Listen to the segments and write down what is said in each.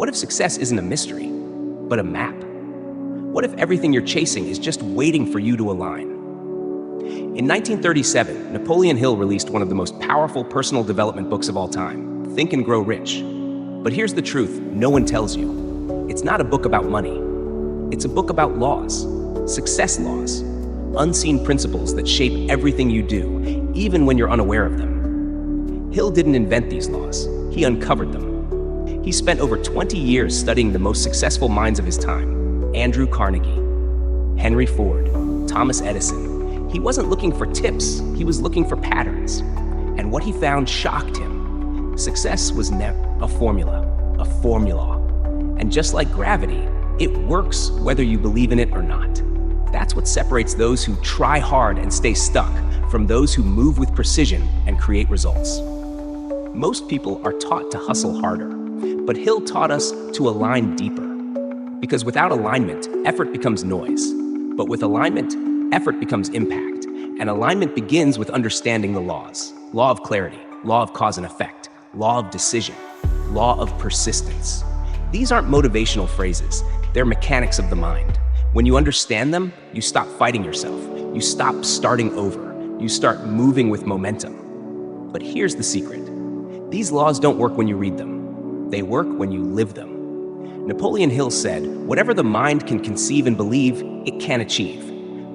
What if success isn't a mystery, but a map? What if everything you're chasing is just waiting for you to align? In 1937, Napoleon Hill released one of the most powerful personal development books of all time, Think and Grow Rich. But here's the truth no one tells you. It's not a book about money. It's a book about laws, success laws, unseen principles that shape everything you do, even when you're unaware of them. Hill didn't invent these laws, he uncovered them. He spent over 20 years studying the most successful minds of his time: Andrew Carnegie, Henry Ford, Thomas Edison. He wasn't looking for tips, he was looking for patterns. And what he found shocked him. Success was never a formula. And just like gravity, it works whether you believe in it or not. That's what separates those who try hard and stay stuck from those who move with precision and create results. Most people are taught to hustle harder, but Hill taught us to align deeper. Because without alignment, effort becomes noise. But with alignment, effort becomes impact. And alignment begins with understanding the laws. Law of clarity, law of cause and effect, law of decision, law of persistence. These aren't motivational phrases, they're mechanics of the mind. When you understand them, you stop fighting yourself. You stop starting over. You start moving with momentum. But here's the secret. These laws don't work when you read them. They work when you live them. Napoleon Hill said, "Whatever the mind can conceive and believe, it can achieve."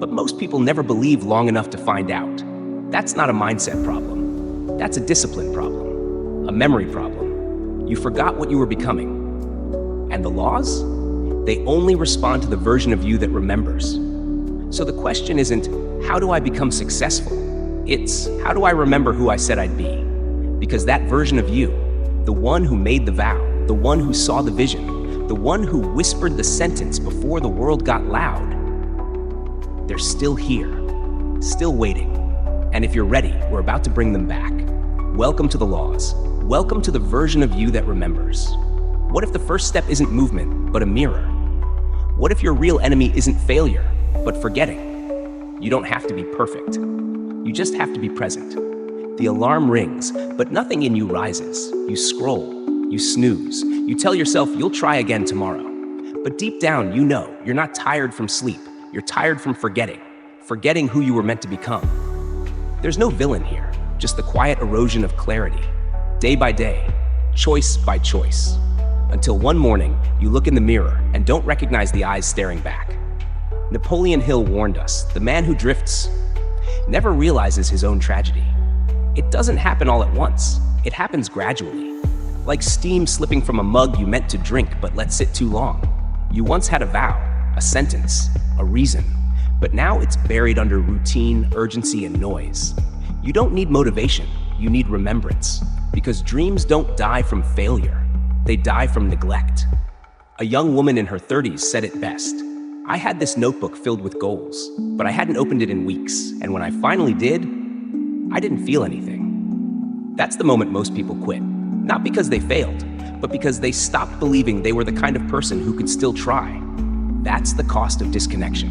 But most people never believe long enough to find out. That's not a mindset problem. That's a discipline problem, a memory problem. You forgot what you were becoming. And the laws? They only respond to the version of you that remembers. So the question isn't, how do I become successful? It's, how do I remember who I said I'd be? Because that version of you, the one who made the vow, the one who saw the vision, the one who whispered the sentence before the world got loud, they're still here, still waiting. And if you're ready, we're about to bring them back. Welcome to the laws. Welcome to the version of you that remembers. What if the first step isn't movement, but a mirror? What if your real enemy isn't failure, but forgetting? You don't have to be perfect. You just have to be present. The alarm rings, but nothing in you rises. You scroll, you snooze, you tell yourself you'll try again tomorrow. But deep down, you know you're not tired from sleep. You're tired from forgetting who you were meant to become. There's no villain here, just the quiet erosion of clarity, day by day, choice by choice. Until one morning, you look in the mirror and don't recognize the eyes staring back. Napoleon Hill warned us, the man who drifts never realizes his own tragedy. It doesn't happen all at once. It happens gradually. Like steam slipping from a mug you meant to drink but let sit too long. You once had a vow, a sentence, a reason, but now it's buried under routine, urgency, and noise. You don't need motivation, you need remembrance, because dreams don't die from failure. They die from neglect. A young woman in her 30s said it best. "I had this notebook filled with goals, but I hadn't opened it in weeks, and when I finally did, I didn't feel anything." That's the moment most people quit. Not because they failed, but because they stopped believing they were the kind of person who could still try. That's the cost of disconnection.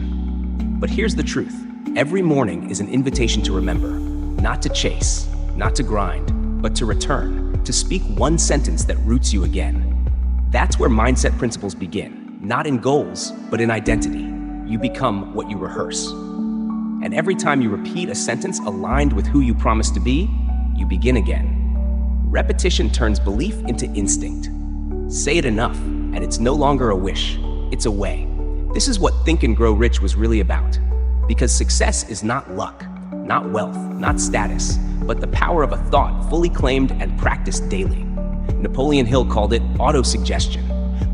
But here's the truth. Every morning is an invitation to remember, not to chase, not to grind, but to return, to speak one sentence that roots you again. That's where mindset principles begin, not in goals, but in identity. You become what you rehearse. And every time you repeat a sentence aligned with who you promised to be, you begin again. Repetition turns belief into instinct. Say it enough, and it's no longer a wish, it's a way. This is what Think and Grow Rich was really about. Because success is not luck, not wealth, not status, but the power of a thought fully claimed and practiced daily. Napoleon Hill called it autosuggestion,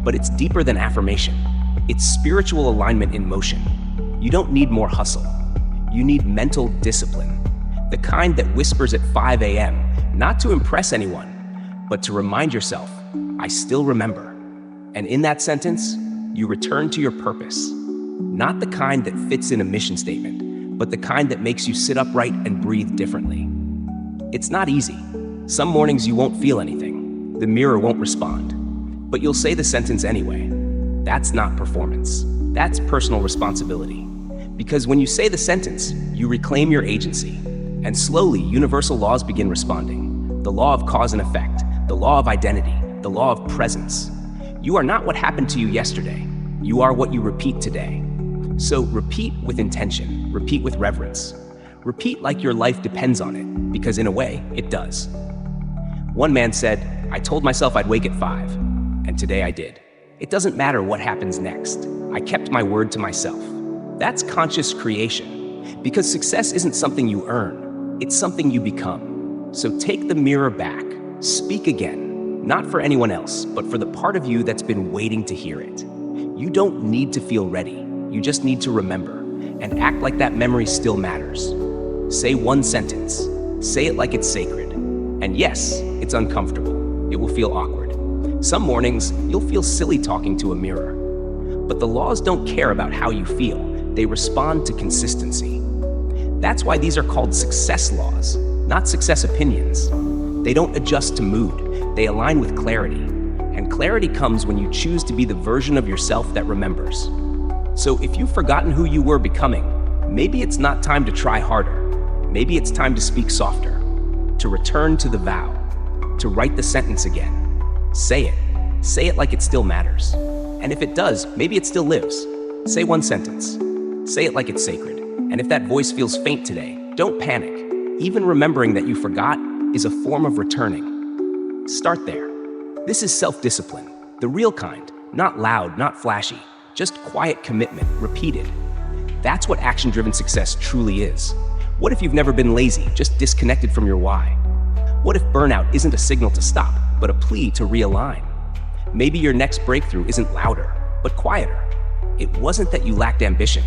but it's deeper than affirmation. It's spiritual alignment in motion. You don't need more hustle. You need mental discipline, the kind that whispers at 5 a.m., not to impress anyone, but to remind yourself, I still remember. And in that sentence, you return to your purpose, not the kind that fits in a mission statement, but the kind that makes you sit upright and breathe differently. It's not easy. Some mornings you won't feel anything. The mirror won't respond, but you'll say the sentence anyway. That's not performance. That's personal responsibility. Because when you say the sentence, you reclaim your agency, and slowly universal laws begin responding. The law of cause and effect, the law of identity, the law of presence. You are not what happened to you yesterday. You are what you repeat today. So repeat with intention, repeat with reverence. Repeat like your life depends on it, because in a way, it does. One man said, "I told myself I'd wake at 5, and today I did. It doesn't matter what happens next. I kept my word to myself." That's conscious creation, because success isn't something you earn, it's something you become. So take the mirror back, speak again, not for anyone else, but for the part of you that's been waiting to hear it. You don't need to feel ready, you just need to remember, and act like that memory still matters. Say one sentence, say it like it's sacred. And yes, it's uncomfortable, it will feel awkward. Some mornings, you'll feel silly talking to a mirror. But the laws don't care about how you feel, they respond to consistency. That's why these are called success laws, not success opinions. They don't adjust to mood, they align with clarity. And clarity comes when you choose to be the version of yourself that remembers. So if you've forgotten who you were becoming, maybe it's not time to try harder. Maybe it's time to speak softer, to return to the vow, to write the sentence again. Say it like it still matters. And if it does, maybe it still lives. Say one sentence, say it like it's sacred. And if that voice feels faint today, don't panic. Even remembering that you forgot is a form of returning. Start there. This is self-discipline, the real kind, not loud, not flashy, just quiet commitment, repeated. That's what action-driven success truly is. What if you've never been lazy, just disconnected from your why? What if burnout isn't a signal to stop, but a plea to realign? Maybe your next breakthrough isn't louder, but quieter. It wasn't that you lacked ambition.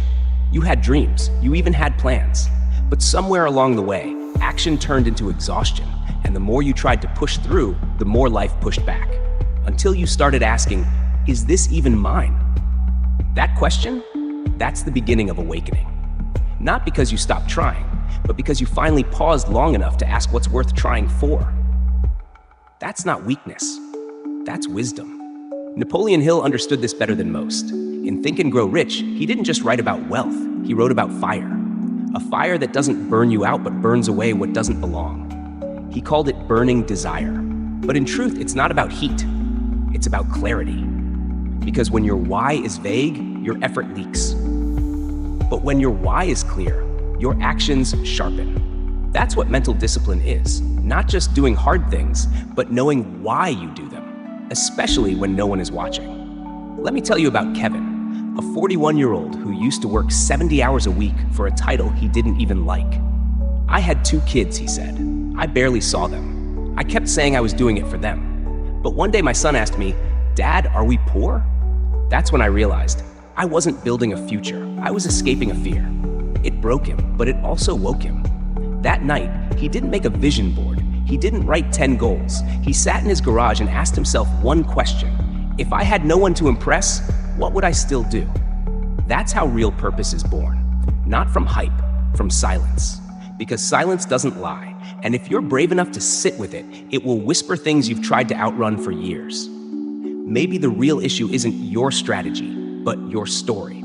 You had dreams, you even had plans. But somewhere along the way, action turned into exhaustion, and the more you tried to push through, the more life pushed back. Until you started asking, is this even mine? That question, that's the beginning of awakening. Not because you stopped trying, but because you finally paused long enough to ask what's worth trying for. That's not weakness, that's wisdom. Napoleon Hill understood this better than most. In Think and Grow Rich, he didn't just write about wealth, he wrote about fire. A fire that doesn't burn you out but burns away what doesn't belong. He called it burning desire. But in truth, it's not about heat, it's about clarity. Because when your why is vague, your effort leaks. But when your why is clear, your actions sharpen. That's what mental discipline is. Not just doing hard things, but knowing why you do them, especially when no one is watching. Let me tell you about Kevin, a 41-year-old who used to work 70 hours a week for a title he didn't even like. "I had 2 kids," he said. "I barely saw them. I kept saying I was doing it for them. But one day my son asked me, 'Dad, are we poor?' That's when I realized I wasn't building a future, I was escaping a fear. It broke him, but it also woke him. That night, he didn't make a vision board. He didn't write 10 goals. He sat in his garage and asked himself one question. If I had no one to impress, what would I still do? That's how real purpose is born. Not from hype, from silence. Because silence doesn't lie. And if you're brave enough to sit with it, it will whisper things you've tried to outrun for years. Maybe the real issue isn't your strategy, but your story.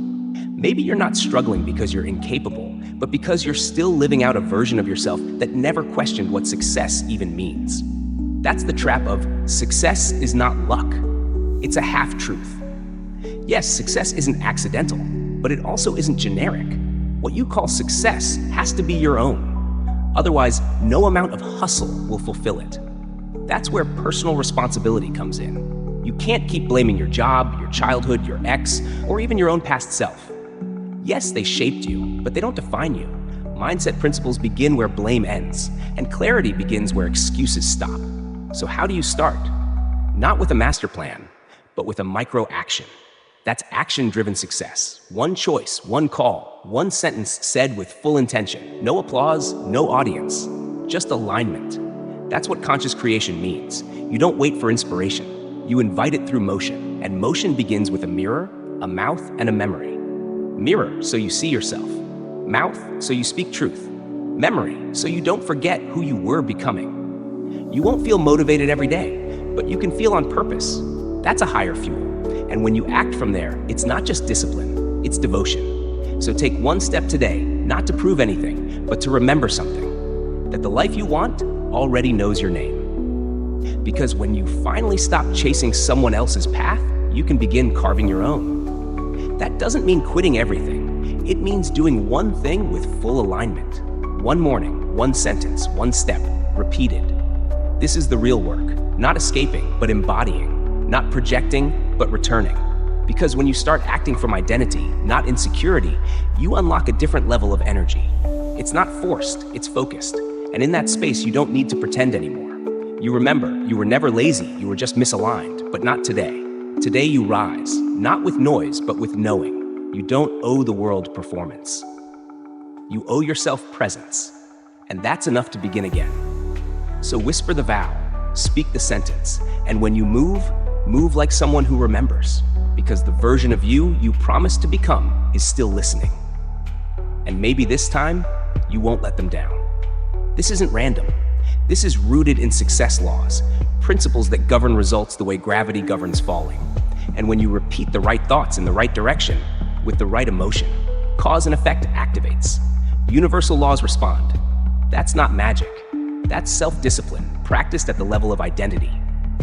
Maybe you're not struggling because you're incapable, but because you're still living out a version of yourself that never questioned what success even means. That's the trap of success is not luck. It's a half-truth. Yes, success isn't accidental, but it also isn't generic. What you call success has to be your own. Otherwise, no amount of hustle will fulfill it. That's where personal responsibility comes in. You can't keep blaming your job, your childhood, your ex, or even your own past self. Yes, they shaped you, but they don't define you. Mindset principles begin where blame ends, and clarity begins where excuses stop. So how do you start? Not with a master plan, but with a micro action. That's action-driven success. One choice, one call, one sentence said with full intention. No applause, no audience, just alignment. That's what conscious creation means. You don't wait for inspiration. You invite it through motion, and motion begins with a mirror, a mouth, and a memory. Mirror, so you see yourself. Mouth, so you speak truth. Memory, so you don't forget who you were becoming. You won't feel motivated every day, but you can feel on purpose. That's a higher fuel. And when you act from there, it's not just discipline, it's devotion. So take one step today, not to prove anything, but to remember something. That the life you want already knows your name. Because when you finally stop chasing someone else's path, you can begin carving your own. That doesn't mean quitting everything. It means doing one thing with full alignment. One morning, one sentence, one step, repeated. This is the real work, not escaping, but embodying, not projecting, but returning. Because when you start acting from identity, not insecurity, you unlock a different level of energy. It's not forced, it's focused. And in that space, you don't need to pretend anymore. You remember, you were never lazy, you were just misaligned, but not today. Today you rise, not with noise, but with knowing. You don't owe the world performance. You owe yourself presence, and that's enough to begin again. So whisper the vow, speak the sentence, and when you move like someone who remembers, because the version of you promised to become is still listening. And maybe this time, you won't let them down. This isn't random. This is rooted in success laws, principles that govern results the way gravity governs falling. And when you repeat the right thoughts in the right direction, with the right emotion, cause and effect activates. Universal laws respond. That's not magic. That's self-discipline, practiced at the level of identity.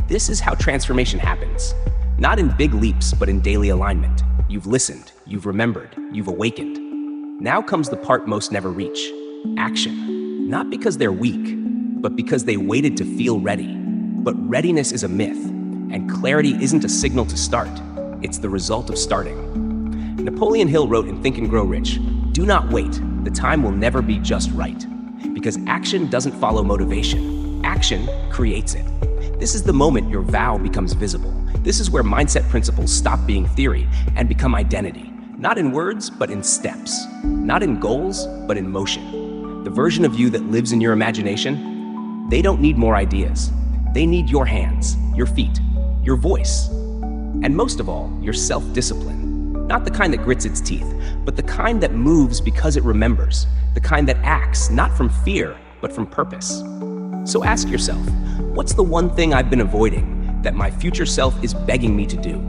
This is how transformation happens. Not in big leaps, but in daily alignment. You've listened, you've remembered, you've awakened. Now comes the part most never reach. Action. Not because they're weak, but because they waited to feel ready. But readiness is a myth, and clarity isn't a signal to start. It's the result of starting. Napoleon Hill wrote in Think and Grow Rich, "Do not wait. The time will never be just right." Because action doesn't follow motivation. Action creates it. This is the moment your vow becomes visible. This is where mindset principles stop being theory and become identity. Not in words, but in steps. Not in goals, but in motion. The version of you that lives in your imagination, they don't need more ideas. They need your hands, your feet, your voice, and most of all, your self-discipline. Not the kind that grits its teeth, but the kind that moves because it remembers. The kind that acts not from fear, but from purpose. So ask yourself, what's the one thing I've been avoiding that my future self is begging me to do?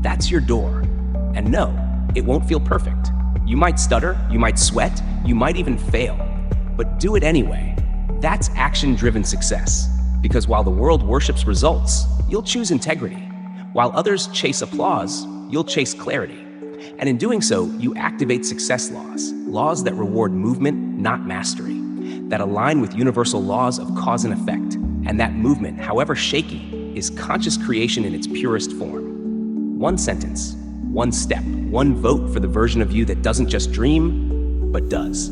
That's your door. And no, it won't feel perfect. You might stutter, you might sweat, you might even fail, but do it anyway. That's action-driven success. Because while the world worships results, you'll choose integrity. While others chase applause, you'll chase clarity. And in doing so, you activate success laws. Laws that reward movement, not mastery. That align with universal laws of cause and effect. And that movement, however shaky, is conscious creation in its purest form. One sentence, one step, one vote for the version of you that doesn't just dream, but does.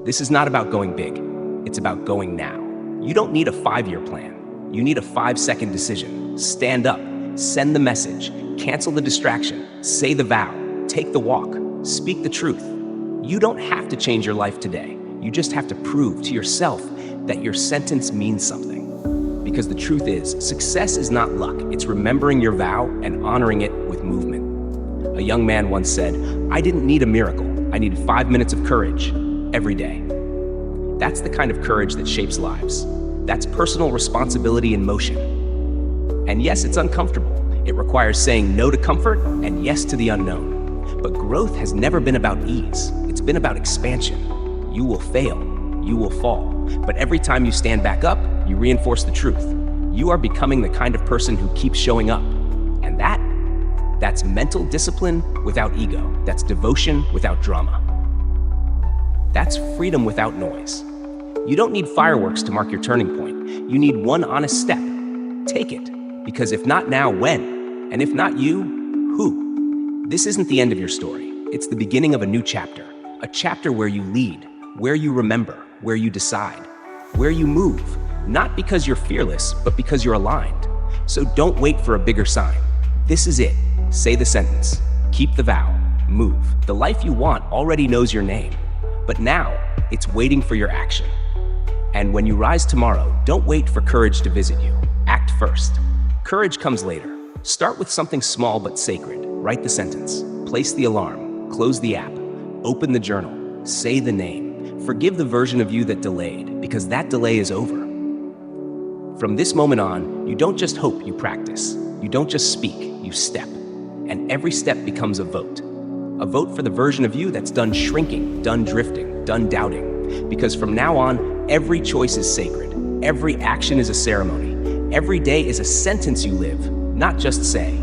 This is not about going big. It's about going now. You don't need a 5-year plan. You need a 5-second decision. Stand up, send the message, cancel the distraction, say the vow, take the walk, speak the truth. You don't have to change your life today. You just have to prove to yourself that your sentence means something. Because the truth is, success is not luck. It's remembering your vow and honoring it with movement. A young man once said, "I didn't need a miracle. I needed 5 minutes of courage every day." That's the kind of courage that shapes lives. That's personal responsibility in motion. And yes, it's uncomfortable. It requires saying no to comfort and yes to the unknown. But growth has never been about ease. It's been about expansion. You will fail. You will fall. But every time you stand back up, you reinforce the truth. You are becoming the kind of person who keeps showing up. And that's mental discipline without ego. That's devotion without drama. That's freedom without noise. You don't need fireworks to mark your turning point. You need one honest step. Take it. Because if not now, when? And if not you, who? This isn't the end of your story. It's the beginning of a new chapter. A chapter where you lead, where you remember, where you decide, where you move. Not because you're fearless, but because you're aligned. So don't wait for a bigger sign. This is it. Say the sentence. Keep the vow. Move. The life you want already knows your name. But now, it's waiting for your action. And when you rise tomorrow, don't wait for courage to visit you. Act first. Courage comes later. Start with something small but sacred. Write the sentence. Place the alarm. Close the app. Open the journal. Say the name. Forgive the version of you that delayed, because that delay is over. From this moment on, you don't just hope, you practice. You don't just speak, you step. And every step becomes a vote. A vote for the version of you that's done shrinking, done drifting, done doubting. Because from now on, every choice is sacred. Every action is a ceremony. Every day is a sentence you live, not just say.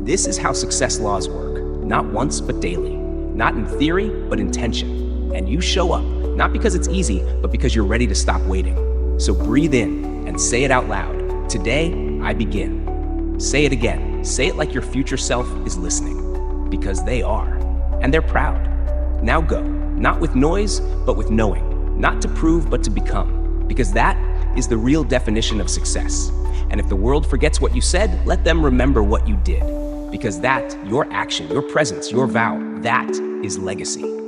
This is how success laws work, not once, but daily. Not in theory, but in tension. And you show up, not because it's easy, but because you're ready to stop waiting. So breathe in and say it out loud. Today, I begin. Say it again. Say it like your future self is listening. Because they are. And they're proud. Now go. Not with noise, but with knowing. Not to prove, but to become. Because that is the real definition of success. And if the world forgets what you said, let them remember what you did. Because that, your action, your presence, your vow, that is legacy.